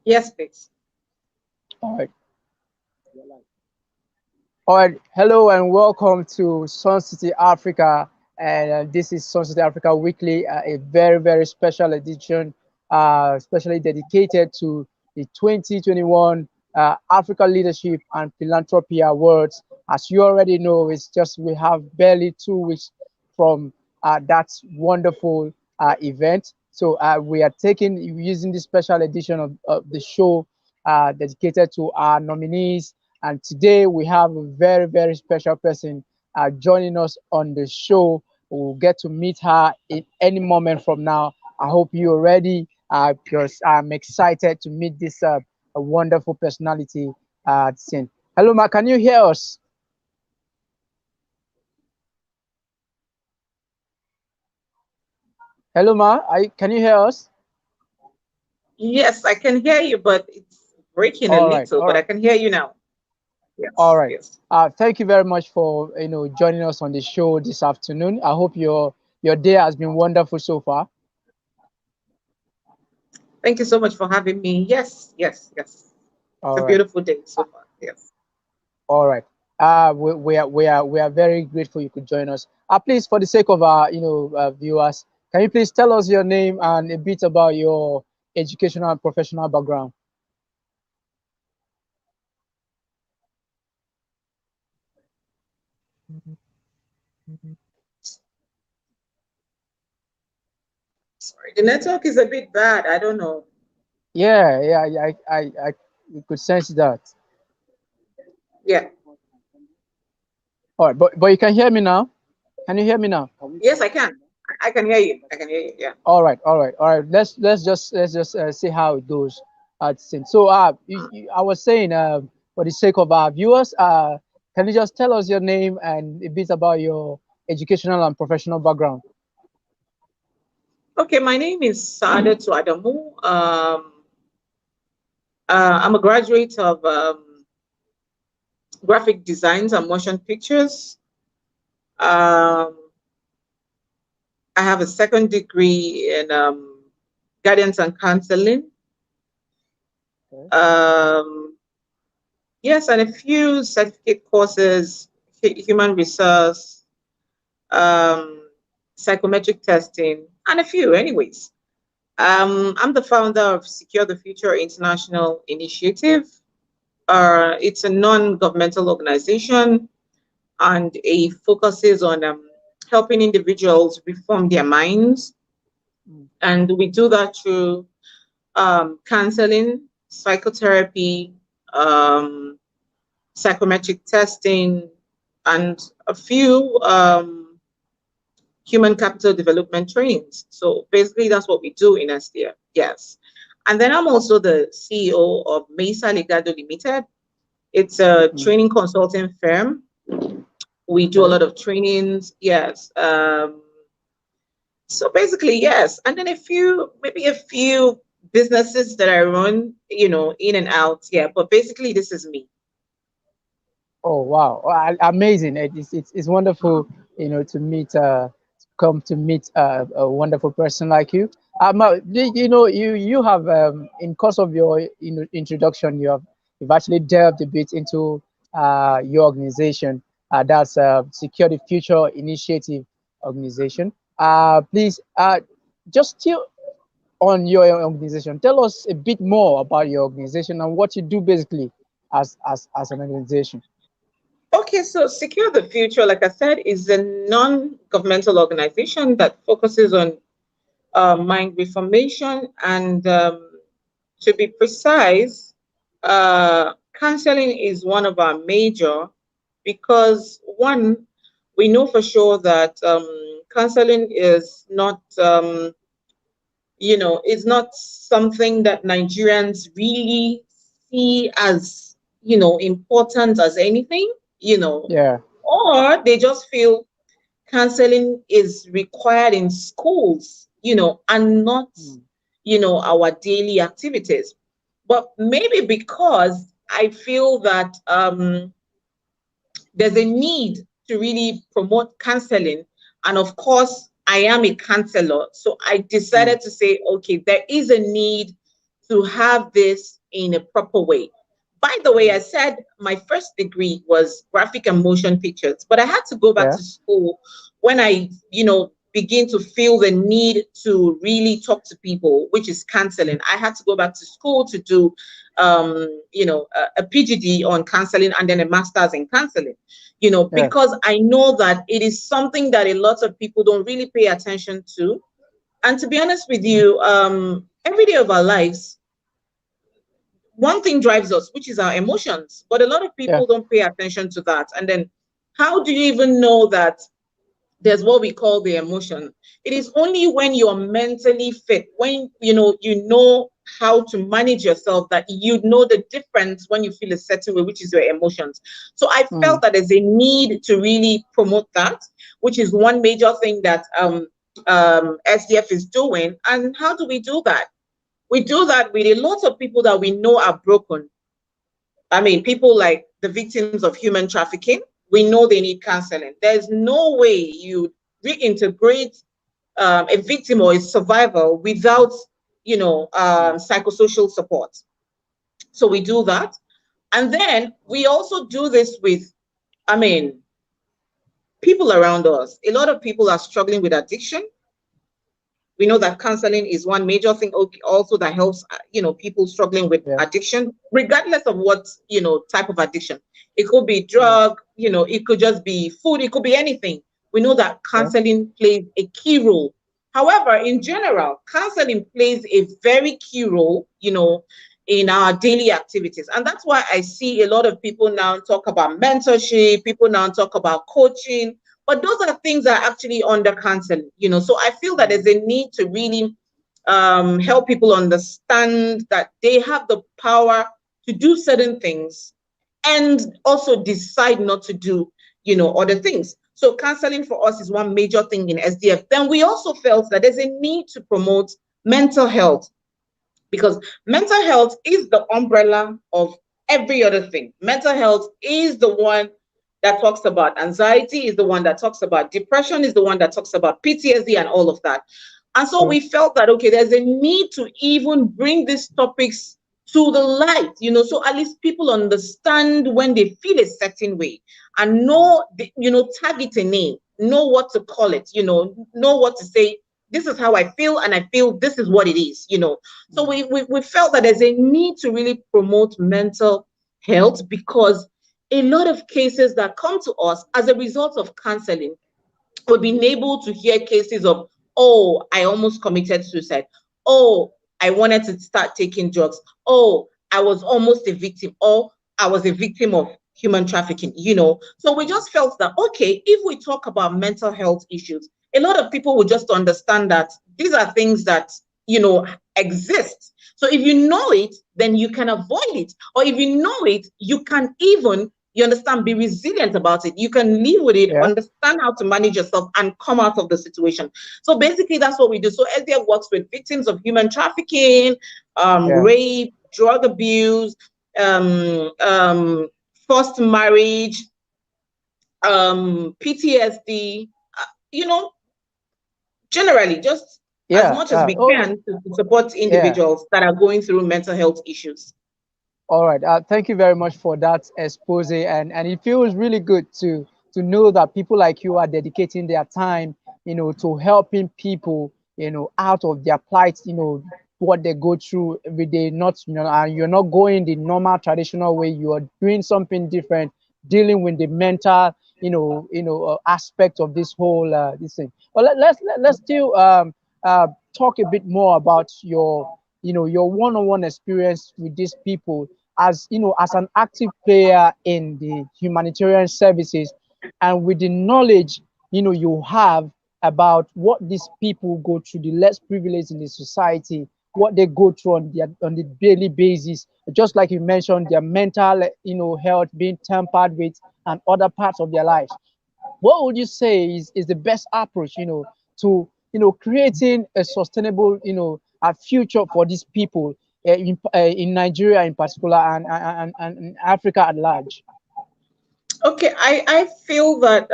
Yes, please. All right. All right. Hello and welcome to Sun City Africa. And this is Sun City Africa Weekly, a very, very special edition, especially dedicated to the 2021 Africa Leadership and Philanthropy Awards. As you already know, it's just we have barely 2 weeks from that wonderful event. So we are taking using this special edition of the show dedicated to our nominees, and today we have a very, very special person joining us on the show. We'll get to meet her in any moment from now. I hope you're ready because I'm excited to meet this a wonderful personality. Sin. Hello, Ma. Can you hear us? Hello, Ma. Can you hear us? Yes, I can hear you, but it's breaking a All right. little, All but I right. can hear you now. All Yes, right. yes. Thank you very much for joining us on the show this afternoon. I hope your day has been wonderful so far. Thank you so much for having me. Yes, yes, yes. It's All a right. beautiful day so far. Yes. All right. We are very grateful you could join us. Please, for the sake of our viewers, can you please tell us your name and a bit about your educational and professional background? Sorry, the network is a bit bad. I don't know. Yeah, yeah, yeah, I we could sense that. Yeah. All right, but you can hear me now. Can you hear me now? Yes, I can. I can hear you. I can hear you. Yeah. All right, all right, all right. Let's just see how it goes. So I was saying for the sake of our viewers, can you just tell us your name and a bit about your educational and professional background? Okay, my name is Sadatu Adamu. I'm a graduate of graphic designs and motion pictures. Um, I have a second degree in guidance and counseling. Okay. Um, yes, and a few certificate courses, human resource, um, psychometric testing, and a few, anyways. I'm the founder of Secure the Future International Initiative. It's a non-governmental organization, and it focuses on helping individuals reform their minds. Mm. And we do that through counseling, psychotherapy, um, psychometric testing, and a few human capital development trainings. So basically, that's what we do in SDF. Yes. And then I'm also the CEO of Mesa Legado Limited. It's a Mm. training consulting firm. We do a Okay. lot of trainings. Yes. So basically, yes. And then maybe a few businesses that I run, in and out. Yeah. But basically, this is me. Oh wow, amazing! It's wonderful, to meet come to meet a wonderful person like you. You have in course of your introduction, you've actually delved a bit into your organization. That's Secure the Future Initiative organization. Please, just still on your organization, tell us a bit more about your organization and what you do basically as an organization. Okay, so Secure the Future, like I said, is a non-governmental organization that focuses on mind reformation and, to be precise, counseling is one of our major because one, we know for sure that counseling is not, it's not something that Nigerians really see as, important as anything, Yeah. or they just feel counseling is required in schools, and not, Mm. our daily activities. But maybe because I feel that there's a need to really promote counseling. And of course, I am a counselor. So I Mm. decided to say, okay, there is a need to have this in a proper way. By the way, I said my first degree was graphic and motion pictures, but I had to go back Yeah. to school when I, begin to feel the need to really talk to people, which is counseling. I had to go back to school to do, a PhD on counseling and then a master's in counseling, Yeah. because I know that it is something that a lot of people don't really pay attention to. And to be honest with you, every day of our lives, one thing drives us, which is our emotions. But a lot of Yeah. people don't pay attention to that. And then how do you even know that there's what we call the emotion? It is only when you're mentally fit, when you know how to manage yourself, that you know the difference when you feel a certain way, which is your emotions. So I felt that there's a need to really promote that, which is one major thing that SDF is doing. And how do we do that? We do that with a lot of people that we know are broken. I mean, people like the victims of human trafficking, we know they need counseling. There's no way you reintegrate a victim or a survivor without, psychosocial support. So we do that. And then we also do this with, I mean, people around us. A lot of people are struggling with addiction. We know that counseling is one major thing also that helps, people struggling with Yeah. addiction, regardless of what, type of addiction. It could be drug, it could just be food, it could be anything. We know that Yeah. counseling plays a key role. However, in general, counseling plays a very key role, in our daily activities. And that's why I see a lot of people now talk about mentorship, people now talk about coaching, but those are things that are actually under counseling, So I feel that there's a need to really help people understand that they have the power to do certain things and also decide not to do, other things. So counseling for us is one major thing in SDF. Then we also felt that there's a need to promote mental health, because mental health is the umbrella of every other thing. Mental health is the one that talks about anxiety, is the one that talks about depression, is the one that talks about PTSD and all of that. And so True. we felt that, okay, there's a need to even bring these topics to the light, so at least people understand when they feel a certain way and know, tag it a name, know what to call it, know what to say. This is how I feel, and I feel this is what it is. So we felt that there's a need to really promote mental health, because a lot of cases that come to us as a result of counseling, we've been able to hear cases of, oh, I almost committed suicide. Oh, I wanted to start taking drugs. Oh, I was almost a victim. Or I was a victim of human trafficking. So we just felt that, okay, if we talk about mental health issues, a lot of people will just understand that these are things that, exist. So if you know it, then you can avoid it. Or if you know it, you can even, you understand, be resilient about it. You can live with it, Yeah. understand how to manage yourself and come out of the situation. So basically, that's what we do. So SDF works with victims of human trafficking, Yeah. rape, drug abuse, forced marriage, PTSD, you know, generally, just as Yeah. much as we Oh, can to support yeah. individuals that are going through mental health issues. All right. Thank you very much for that expose, and it feels really good to know that people like you are dedicating their time, to helping people, out of their plight, what they go through every day. Not, and you're not going the normal traditional way. You are doing something different, dealing with the mental, aspect of this whole this thing. But let's still talk a bit more about your one-on-one experience with these people, as as an active player in the humanitarian services, and with the knowledge you have about what these people go through, the less privileged in the society, what they go through on the daily basis, just like you mentioned, their mental health being tampered with and other parts of their lives. What would you say is the best approach, to creating a sustainable, a future for these people, in Nigeria in particular, and Africa at large? Okay, I feel that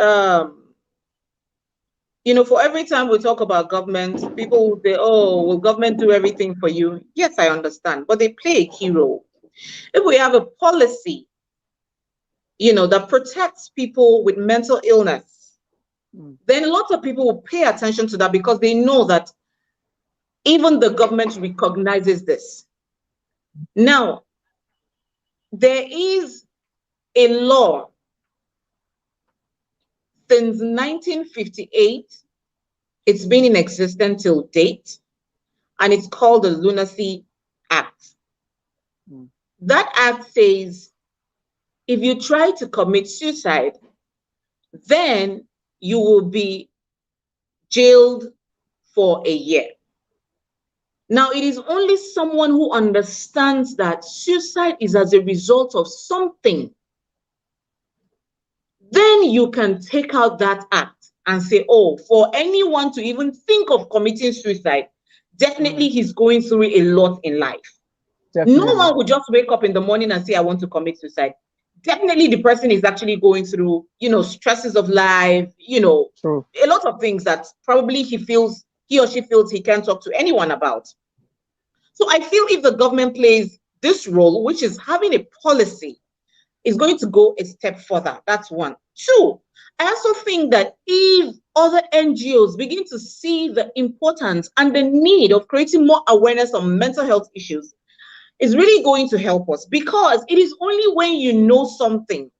for every time we talk about government, people will say, oh, will government do everything for you? Yes, I understand, but they play a key role. If we have a policy, that protects people with mental illness, then lots of people will pay attention to that because they know that even the government recognizes this. Now, there is a law since 1958. It's been in existence till date, and it's called the Lunacy Act. That act says if you try to commit suicide, then you will be jailed for a year. Now, it is only someone who understands that suicide is as a result of something, then you can take out that act and say, oh, for anyone to even think of committing suicide, definitely he's going through a lot in life. Definitely. No one would just wake up in the morning and say, I want to commit suicide. Definitely the person is actually going through, stresses of life, True. A lot of things that probably he or she feels he can't talk to anyone about. So I feel if the government plays this role, which is having a policy, is going to go a step further. That's one. Two, I also think that if other NGOs begin to see the importance and the need of creating more awareness on mental health issues, it's really going to help us, because it is only when you know something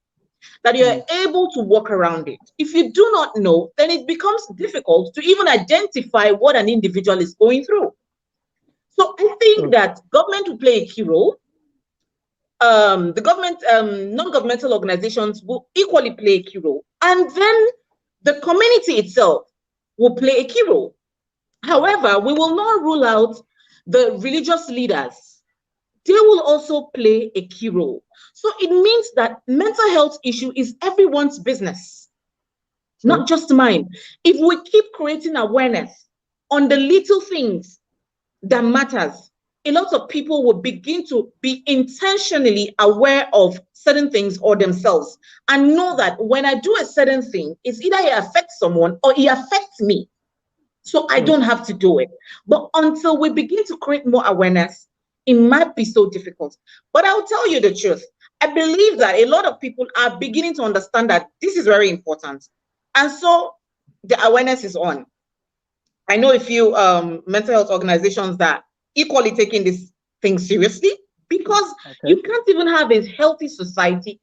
that you're able to work around it. If you do not know, then it becomes difficult to even identify what an individual is going through. So I think that government will play a key role. The government, non-governmental organizations will equally play a key role. And then the community itself will play a key role. However, we will not rule out the religious leaders. They will also play a key role. So it means that mental health issue is everyone's business, not just mine. If we keep creating awareness on the little things that matters, a lot of people will begin to be intentionally aware of certain things or themselves and know that when I do a certain thing, it's either it affects someone or it affects me. So I don't have to do it. But until we begin to create more awareness, it might be so difficult. But I'll tell you the truth. I believe that a lot of people are beginning to understand that this is very important. And so the awareness is on. I know a few mental health organizations that are equally taking this thing seriously, because you can't even have a healthy society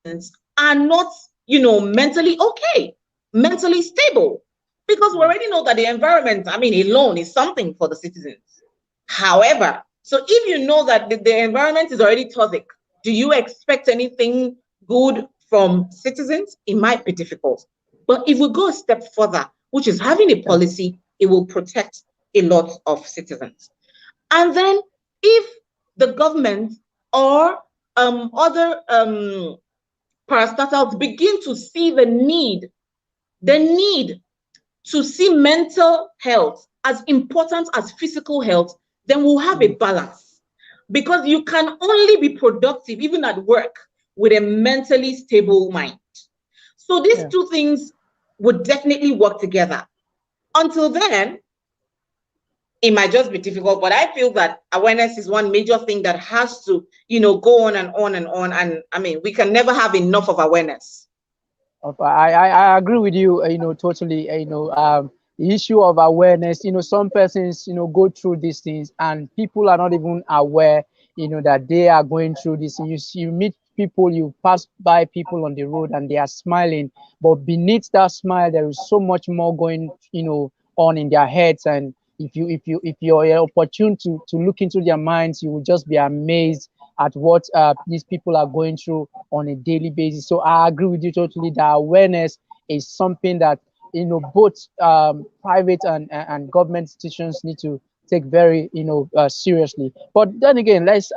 and are not, mentally okay, mentally stable, because we already know that the environment, alone is something for the citizens. However, so if you know that the environment is already toxic, do you expect anything good from citizens? It might be difficult. But if we go a step further, which is having a policy, it will protect a lot of citizens. And then if the government or other parastatals begin to see the need to see mental health as important as physical health, then we'll have a balance. Because you can only be productive, even at work, with a mentally stable mind. So these two things would definitely work together. Until then, it might just be difficult, but I feel that awareness is one major thing that has to, go on and on and on. And we can never have enough of awareness. I agree with you, totally. The issue of awareness, some persons, go through these things and people are not even aware, that they are going through this. You meet people, you pass by people on the road and they are smiling, but beneath that smile, there is so much more going, on in their heads. And if you're opportune to look into their minds, you will just be amazed at what these people are going through on a daily basis. So I agree with you totally that awareness is something that both private and government institutions need to take very seriously. But then again, let's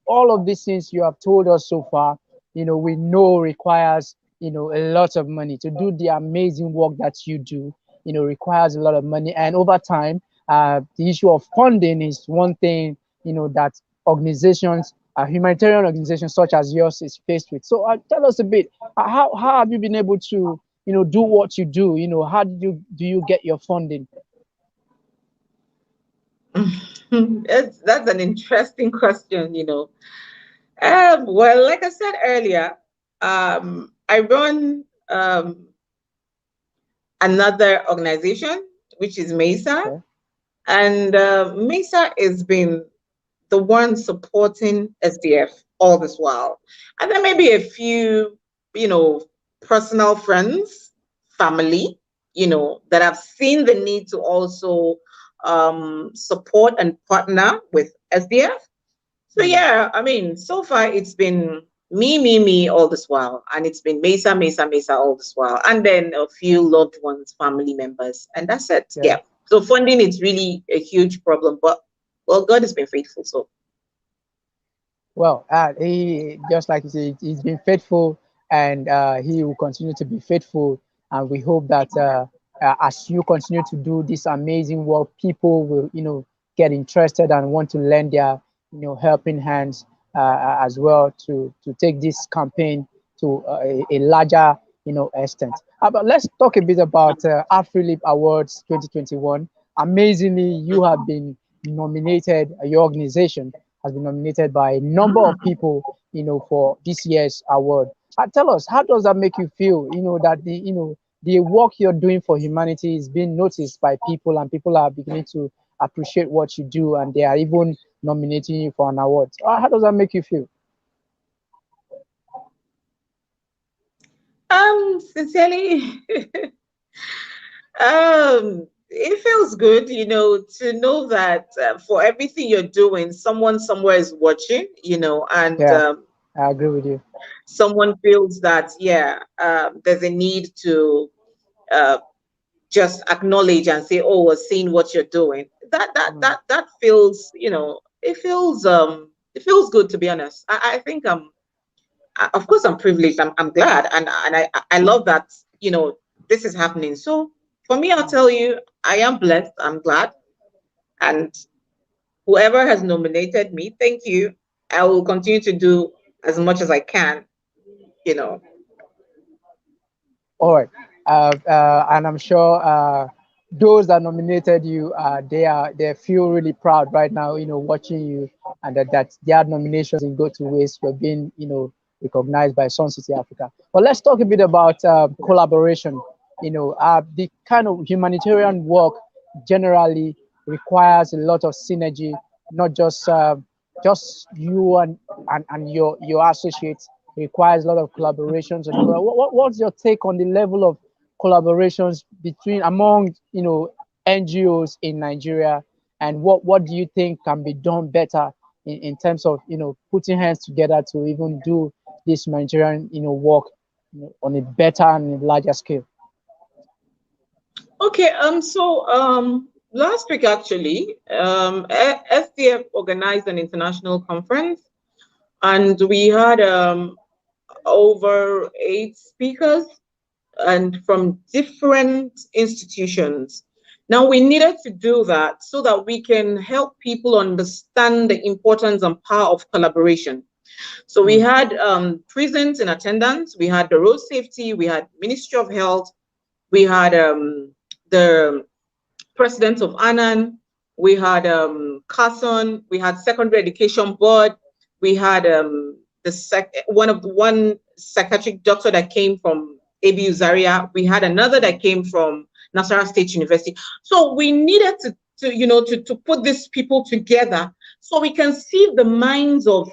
all of these things you have told us so far, we know requires a lot of money to do the amazing work that you do. Requires a lot of money, and over time, the issue of funding is one thing that organizations, humanitarian organizations such as yours is faced with. So tell us a bit, how have you been able to do what you do? How do you get your funding? That's an interesting question. Well, like I said earlier, I run another organization, which is MESA, Okay. and MESA has been the one supporting SDF all this while. And there may be a few, personal friends, family, that have seen the need to also support and partner with SDF. So yeah, I mean, so far it's been me all this while, and it's been Mesa all this while, and then a few loved ones, family members, and that's it. Yeah. Yeah. So funding is really a huge problem, but well, God has been faithful. So Well, he, just like you said, he's been faithful, and he will continue to be faithful. And we hope that as you continue to do this amazing work, people will, get interested and want to lend their, helping hands as well to take this campaign to a larger, extent. But let's talk a bit about Afrileap Awards 2021. Amazingly, you have been nominated. Your organization has been nominated by a number of people, for this year's award. Tell us, how does that make you feel? That the work you're doing for humanity is being noticed by people, and people are beginning to appreciate what you do, and they are even nominating you for an award. How does that make you feel? sincerely, it feels good, to know that for everything you're doing, someone somewhere is watching, and Yeah, I agree with you. someone feels that, yeah, there's a need to uh, just acknowledge and say, oh, we're seeing what you're doing. That feels, it feels good, to be honest. I think of course I'm privileged. I'm glad, and I love that, this is happening. So for me, I'll tell you, I am blessed. I'm glad, and whoever has nominated me, thank you. I will continue to do as much as I can. You know. All right, and I'm sure those that nominated you, they feel really proud right now, watching you, and that their nominations didn't go to waste. You're being, recognized by Sun City Africa. But let's talk a bit about collaboration. The kind of humanitarian work generally requires a lot of synergy, not just you and your associates. It requires a lot of collaborations. And what's your take on the level of collaborations among NGOs in Nigeria, and what do you think can be done better in terms of putting hands together to even do this humanitarian work on a better and larger scale? Okay. So last week actually, SDF organized an international conference, and we had over 8 speakers and from different institutions. Now, we needed to do that so that we can help people understand the importance and power of collaboration. So we had prisons in attendance, we had the road safety, we had Ministry of Health, we had the president of ANAN, we had Carson, we had Secondary Education Board, we had one psychiatric doctor that came from ABU Zaria, we had another that came from Nasarawa State University. So we needed to put these people together so we can see the minds of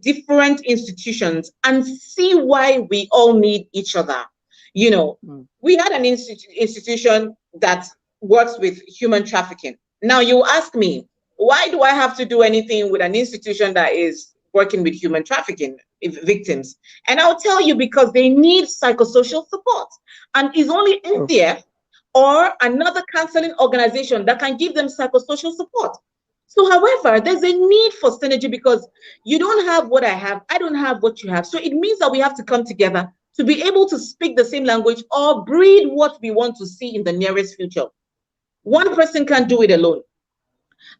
different institutions and see why we all need each other. We had an institution that works with human trafficking. Now you ask me, why do I have to do anything with an institution that is working with human trafficking victims? And I'll tell you, because they need psychosocial support, and it's only SDF or another counseling organization that can give them psychosocial support. So, however, there's a need for synergy because you don't have what I have, I don't have what you have. So it means that we have to come together to be able to speak the same language or breed what we want to see in the nearest future. One person can't do it alone.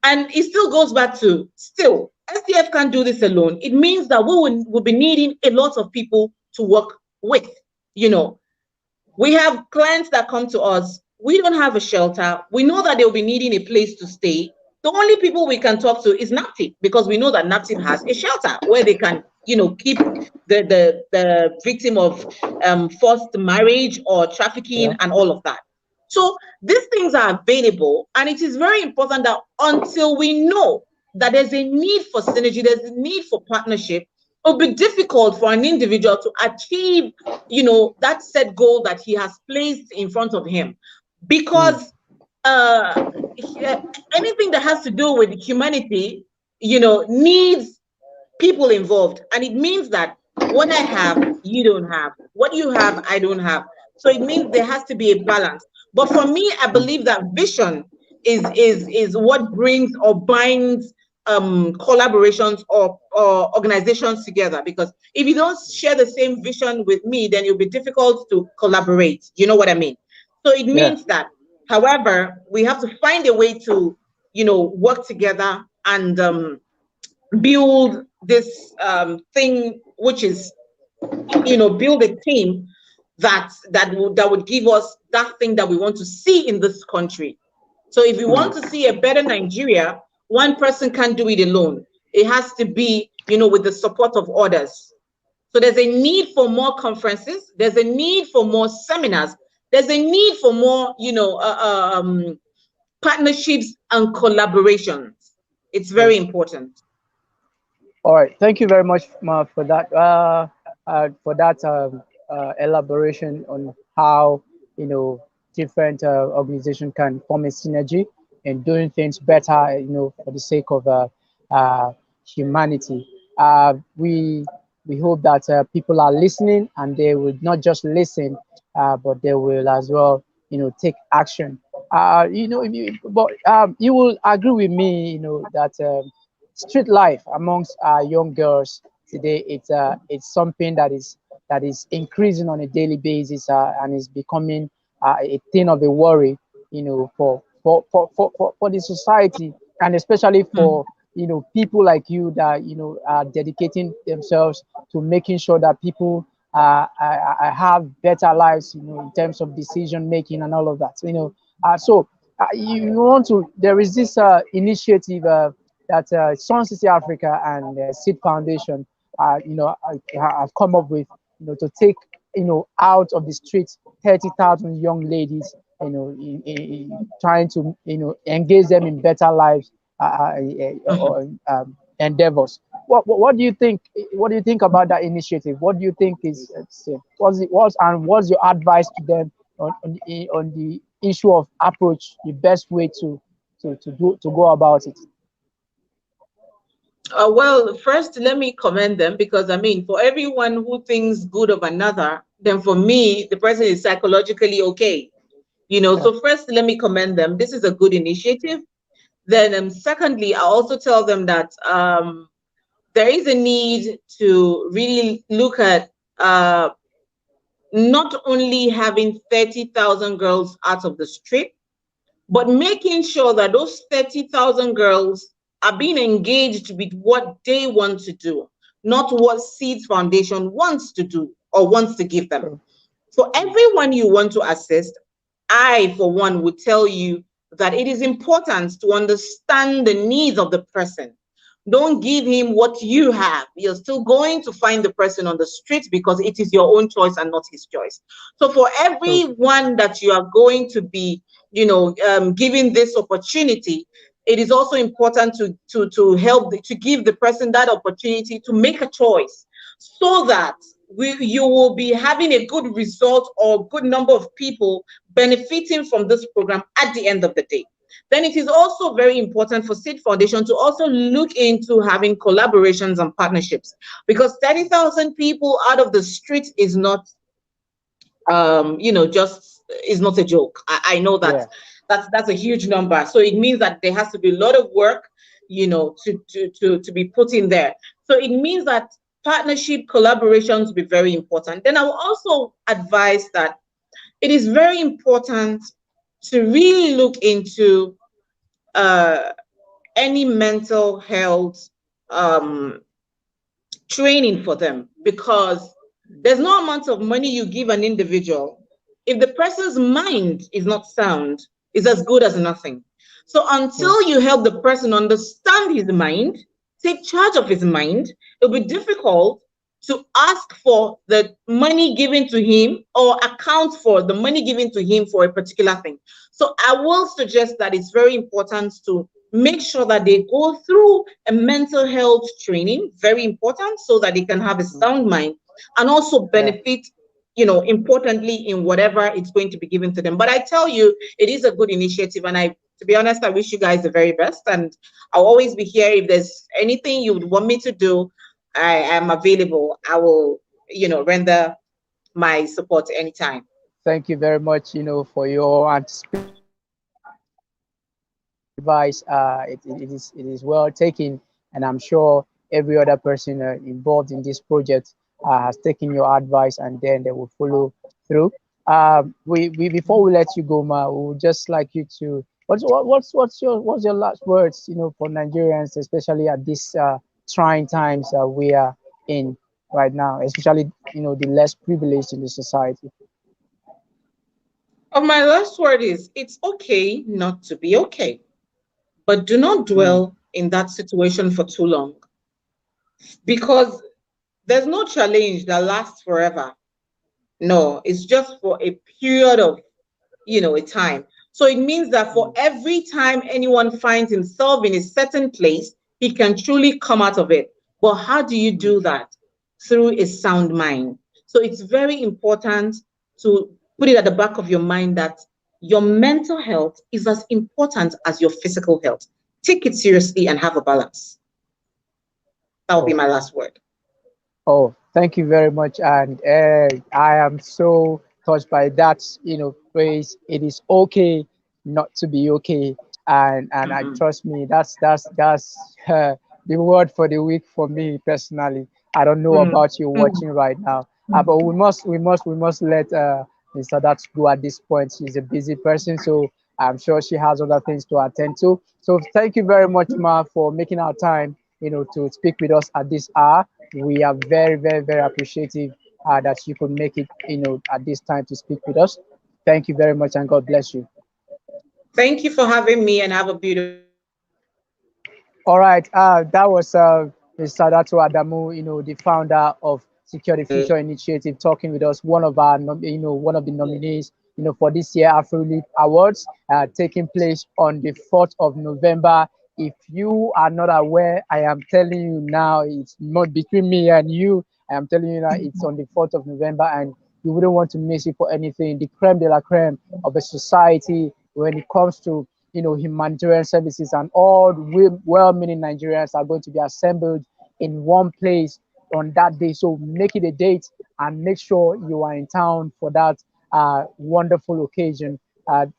And it still goes back to, still, SDF can't do this alone. It means that we will be needing a lot of people to work with. We have clients that come to us. We don't have a shelter. We know that they'll be needing a place to stay. The only people we can talk to is NAPTIP, because we know that NAPTIP has a shelter where they can, keep the victim of forced marriage or trafficking Yeah. and all of that. So these things are available, and it is very important that until we know that there's a need for synergy, there's a need for partnership, it'll be difficult for an individual to achieve, that set goal that he has placed in front of him, because uh, anything that has to do with humanity, needs people involved, and it means that what I have, you don't have. What you have, I don't have. So it means there has to be a balance. But for me, I believe that vision is what brings or binds collaborations or organizations together. Because if you don't share the same vision with me, then it'll be difficult to collaborate. You know what I mean? So it Yeah. means that, however, we have to find a way to, work together and build this thing, which is, build a team that would give us that thing that we want to see in this country. So if we want to see a better Nigeria, one person can't do it alone. It has to be, with the support of others. So there's a need for more conferences. There's a need for more seminars. There's a need for more, partnerships and collaborations. It's very important. All right. Thank you very much, Ma, for that elaboration on how different organizations can form a synergy and doing things better. For the sake of humanity. We hope that people are listening, and they will not just listen, but they will as well, take action. But you will agree with me, that. Street life amongst young girls today, it's something that is increasing on a daily basis, and is becoming a thing of a worry, for the society, and especially Mm. for people like you that are dedicating themselves to making sure that people have better lives, in terms of decision making and all of that. So you want to, there is this initiative that Sun City Africa and Seed Foundation, have come up with, to take, out of the streets 30,000 young ladies, trying to, engage them in better lives, Mhm. or endeavors. What do you think? What do you think about that initiative? What do you think is what's your advice to them on the issue of approach, the best way to go about it? Well, first, let me commend them, because I mean, for everyone who thinks good of another, then for me, the person is psychologically okay. Yeah. So first, let me commend them. This is a good initiative. Then, secondly, I also tell them that there is a need to really look at not only having 30,000 girls out of the street, but making sure that those 30,000 girls are being engaged with what they want to do, not what Seeds Foundation wants to do or wants to give them. True. For everyone you want to assist, I, for one, would tell you that it is important to understand the needs of the person. Don't give him what you have. You're still going to find the person on the street, because it is your own choice and not his choice. So for True. everyone that you are going to be, giving this opportunity, it is also important to help to give the person that opportunity to make a choice, so that you will be having a good result or good number of people benefiting from this program at the end of the day. Then it is also very important for Seed Foundation to also look into having collaborations and partnerships, because 30,000 people out of the street is not, just is not a joke. I know that Yeah. that's a huge number. So it means that there has to be a lot of work, to be put in there. So it means that partnership collaborations will be very important. Then I will also advise that it is very important to really look into uh, any mental health um, training for them, because there's no amount of money you give an individual if the person's mind is not sound, it's as good as nothing. So until you help the person understand his mind, take charge of his mind, it'll be difficult to ask for the money given to him or account for the money given to him for a particular thing. So I will suggest that it's very important to make sure that they go through a mental health training, very important, so that they can have a sound mind and also benefit, importantly, in whatever it's going to be given to them. But I tell you, it is a good initiative, and to be honest, I wish you guys the very best, and I'll always be here. If there's anything you would want me to do, I am available. I will, render my support anytime. Thank you very much, for your advice. It is well taken, and I'm sure every other person involved in this project has taken your advice, and then they will follow through. We before we let you go, Ma, we would just like you to what's your last words, for Nigerians, especially at this trying times we are in right now, especially the less privileged in the society. My last word is it's okay not to be okay, but do not Mm, dwell in that situation for too long, because there's no challenge that lasts forever. No, it's just for a period of, a time. So it means that for mm, every time anyone finds himself in a certain place, he can truly come out of it. But how do you mm. do that? Through a sound mind. So it's very important to put it at the back of your mind that your mental health is as important as your physical health. Take it seriously and have a balance. That will be Oh, my last word. oh, thank you very much. And I am so touched by that, phrase. It is okay not to be okay. And I Mhm. trust me, that's the word for the week for me personally. I don't know Mm, about you mm. watching right now, but we must let Mr. That go at this point. She's a busy person, so I'm sure she has other things to attend to. So thank you very much, Ma, for making our time, to speak with us at this hour. We are very, very, very appreciative that you could make it, at this time to speak with us. Thank you very much, and God bless you. Thank you for having me and have a beautiful All right, that was Mr. Sadatu Adamu, the founder of Secure the day. Future Initiative, talking with us. One of the nominees, for this year Afrileap Awards, taking place on the 4th of November. If you are not aware, I am telling you now, it's not between me and you. I am telling you now, it's on the 4th of November, and you wouldn't want to miss it for anything. The creme de la creme of a society when it comes to humanitarian services, and all well-meaning Nigerians are going to be assembled in one place on that day. So make it a date and make sure you are in town for that wonderful occasion to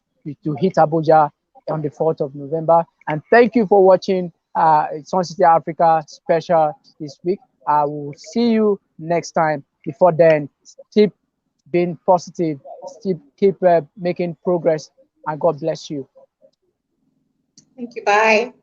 hit Abuja on the 4th of November. And thank you for watching Sun City Africa special this week. I will see you next time. Before then, keep being positive, keep making progress, and God bless you. Thank you. Bye.